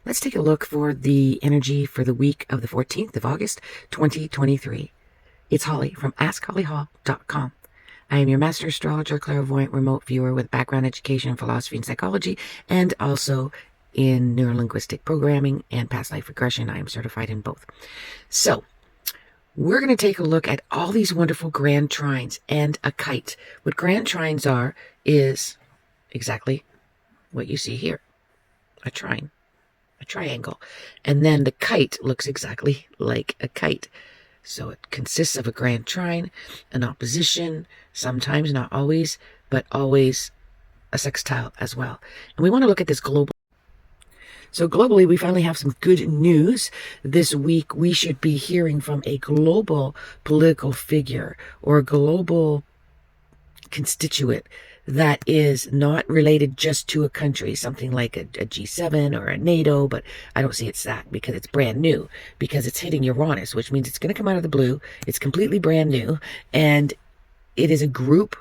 Let's take a look for the energy for the week of the 14th of August, 2023. It's Holly from AskHollyHall.com. I am your master astrologer, clairvoyant, remote viewer with background education in philosophy and psychology, and also in neurolinguistic programming and past life regression. I am certified in both. So, we're going to take a look at all these wonderful grand trines and a kite. What grand trines are is exactly what you see here. A trine. A triangle. And then the kite looks exactly like a kite. So it consists of a grand trine, an opposition, sometimes, not always, but always a sextile as well. And we want to look at this globally. So globally, we finally have some good news. This week, we should be hearing from a global political figure or a global constituent that is not related just to a country, something like a G7 or a NATO, but I don't see it's that because it's brand new, because it's hitting Uranus, which means it's going to come out of the blue. It's completely brand new, and it is a group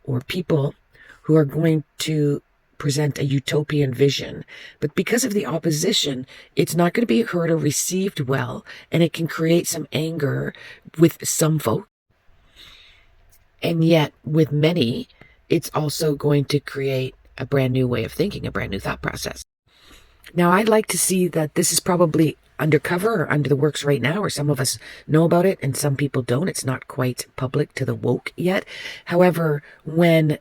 or people who are going to present a utopian vision. But because of the opposition, it's not going to be heard or received well, and it can create some anger with some folk. And yet, with many, it's also going to create a brand new way of thinking, a brand new thought process. Now, I'd like to see that this is probably undercover or under the works right now, or some of us know about it and some people don't. It's not quite public to the woke yet. However, when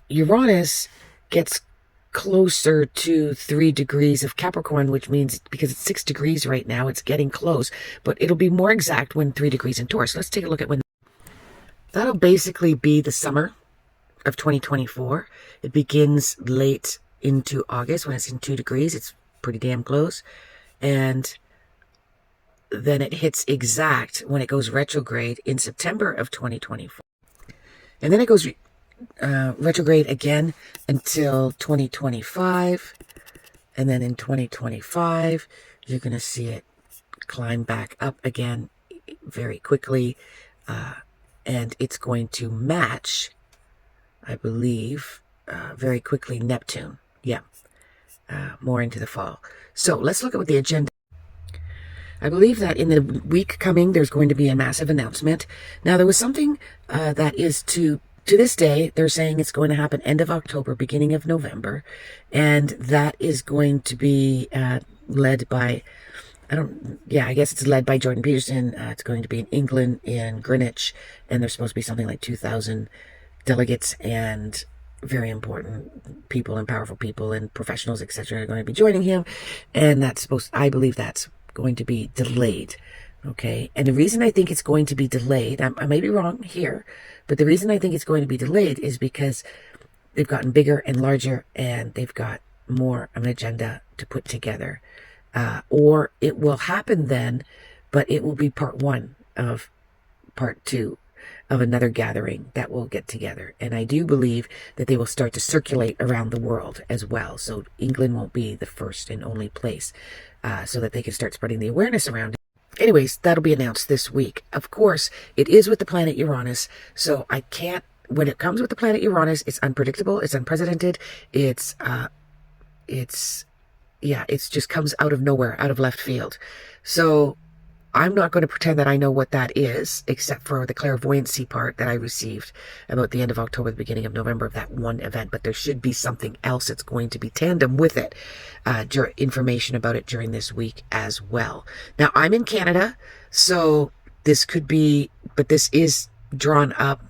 Uranus gets closer to 3 degrees of Capricorn, which means because it's 6 degrees right now, it's getting close, but it'll be more exact when 3 degrees in Taurus. Let's take a look at when. That'll basically be the summer of 2024. It begins late into August when it's in 2 degrees. It's pretty damn close. And then it hits exact when it goes retrograde in September of 2024. And then it goes retrograde again until 2025. And then in 2025, you're going to see it climb back up again very quickly. And it's going to match, I believe, very quickly Neptune. Yeah, more into the fall. So let's look at what the agenda. I believe that in the week coming, there's going to be a massive announcement. Now, there was something that is to this day, they're saying it's going to happen end of October, beginning of November. And that is going to be led by, I guess it's led by Jordan Peterson. It's going to be in England, in Greenwich, and there's supposed to be something like 2,000 delegates and very important people and powerful people and professionals, etc., are going to be joining him. And I believe that's going to be delayed. Okay. And the reason I think it's going to be delayed, I may be wrong here, but the reason I think it's going to be delayed is because they've gotten bigger and larger and they've got more of an agenda to put together. Or it will happen then, but it will be part 1 of part 2 of another gathering that will get together. And I do believe that they will start to circulate around the world as well. So England won't be the first and only place, so that they can start spreading the awareness around it. Anyways, that'll be announced this week. Of course, it is with the planet Uranus, so I can't, when it comes with the planet Uranus, it's unpredictable, it's unprecedented, it just comes out of nowhere, out of left field. So I'm not going to pretend that I know what that is, except for the clairvoyancy part that I received about the end of October, the beginning of November of that one event. But there should be something else that's going to be tandem with it, information about it during this week as well. Now, I'm in Canada, so this could be, but this is drawn up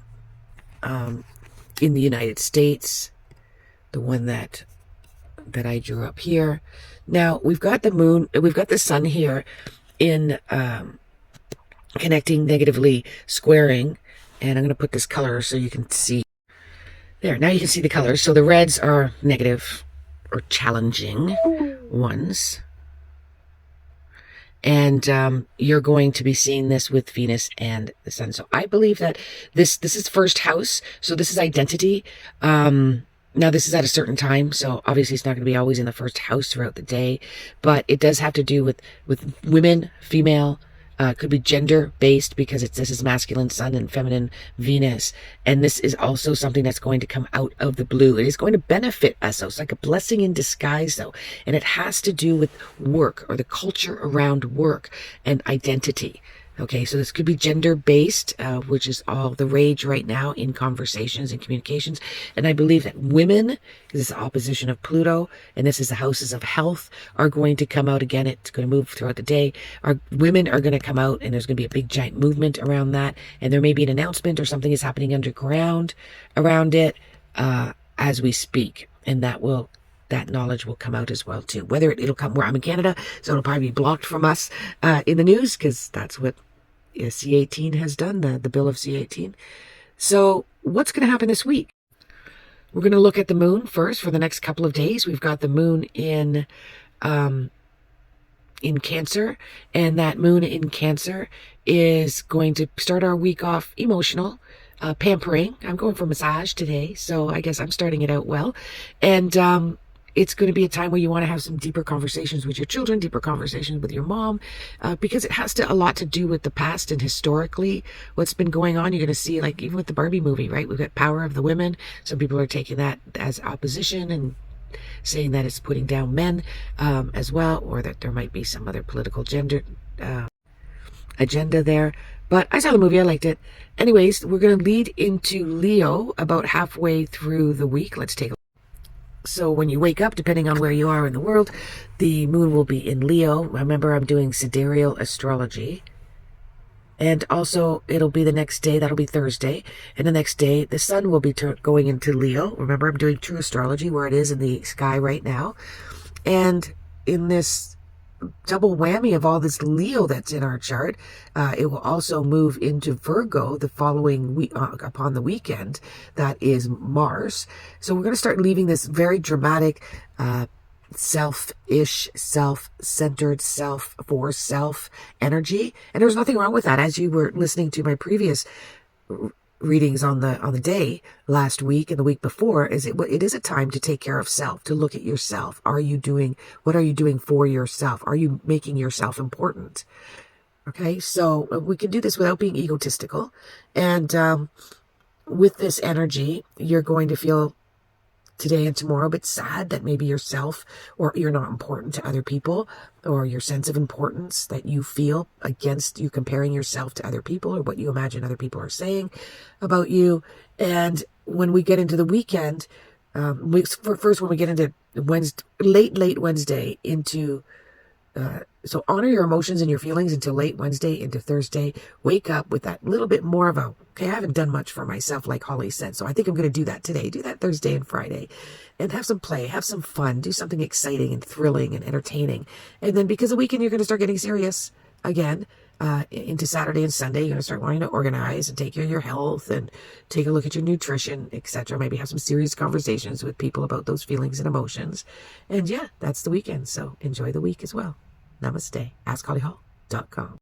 in the United States, the one that I drew up here. Now, we've got the moon, we've got the sun here in connecting, negatively squaring, and I'm going to put this color so you can see. There, now you can see the colors. So the reds are negative or challenging ones. And you're going to be seeing this with Venus and the sun. So I believe that this is first house. So this is identity. Now, this is at a certain time, so obviously it's not going to be always in the first house throughout the day, but it does have to do with women, female, Could be gender based because this is masculine Sun and feminine Venus. And this is also something that's going to come out of the blue. It is going to benefit us. So it's like a blessing in disguise though. And it has to do with work or the culture around work and identity. Okay, so this could be gender-based, which is all the rage right now in conversations and communications. And I believe that women, because this is opposition of Pluto, and this is the houses of health, are going to come out again. It's going to move throughout the day. Our women are going to come out, and there's going to be a big giant movement around that. And there may be an announcement or something is happening underground around it as we speak. And that knowledge will come out as well too. Whether it'll come where I'm in Canada, so it'll probably be blocked from us in the news, because that's what C-18 has done, the bill of C-18. So what's going to happen this week? We're going to look at the moon first for the next couple of days. We've got the moon in Cancer, and that moon in Cancer is going to start our week off emotional, pampering. I'm going for massage today, so I guess I'm starting it out well. And it's going to be a time where you want to have some deeper conversations with your children, deeper conversations with your mom, because it has a lot to do with the past and historically what's been going on. You're going to see, like, even with the Barbie movie, right? We've got Power of the Women. Some people are taking that as opposition and saying that it's putting down men as well, or that there might be some other political gender agenda there. But I saw the movie. I liked it. Anyways, we're going to lead into Leo about halfway through the week. Let's take a look. So when you wake up, depending on where you are in the world, the moon will be in Leo. Remember, I'm doing sidereal astrology. And also, it'll be the next day. That'll be Thursday. And the next day, the sun will be going into Leo. Remember, I'm doing true astrology, where it is in the sky right now. And in this double whammy of all this Leo that's in our chart, it will also move into Virgo the following week, upon the weekend. That is Mars. So we're going to start leaving this very dramatic, selfish, self-centered, self energy. And there's nothing wrong with that. As you were listening to my previous readings on the day last week and the week before, it is a time to take care of self, to look at yourself. What are you doing for yourself? Are you making yourself important? Okay, so we can do this without being egotistical. And with this energy, you're going to feel today and tomorrow a bit sad that maybe yourself, or you're not important to other people, or your sense of importance that you feel against you comparing yourself to other people, or what you imagine other people are saying about you. And when we get into the weekend, when we get into Wednesday, late Wednesday into so honor your emotions and your feelings until late Wednesday into Thursday. Wake up with that little bit more of a, okay, I haven't done much for myself, like Holly said, so I think I'm going to do that today. Do that Thursday and Friday, and have some play, have some fun, do something exciting and thrilling and entertaining. And then because the weekend, you're going to start getting serious again. Into Saturday and Sunday, you're going to start wanting to organize and take care of your health and take a look at your nutrition, etc. Maybe have some serious conversations with people about those feelings and emotions. And yeah, that's the weekend. So enjoy the week as well. Namaste. AskHollyHall.com.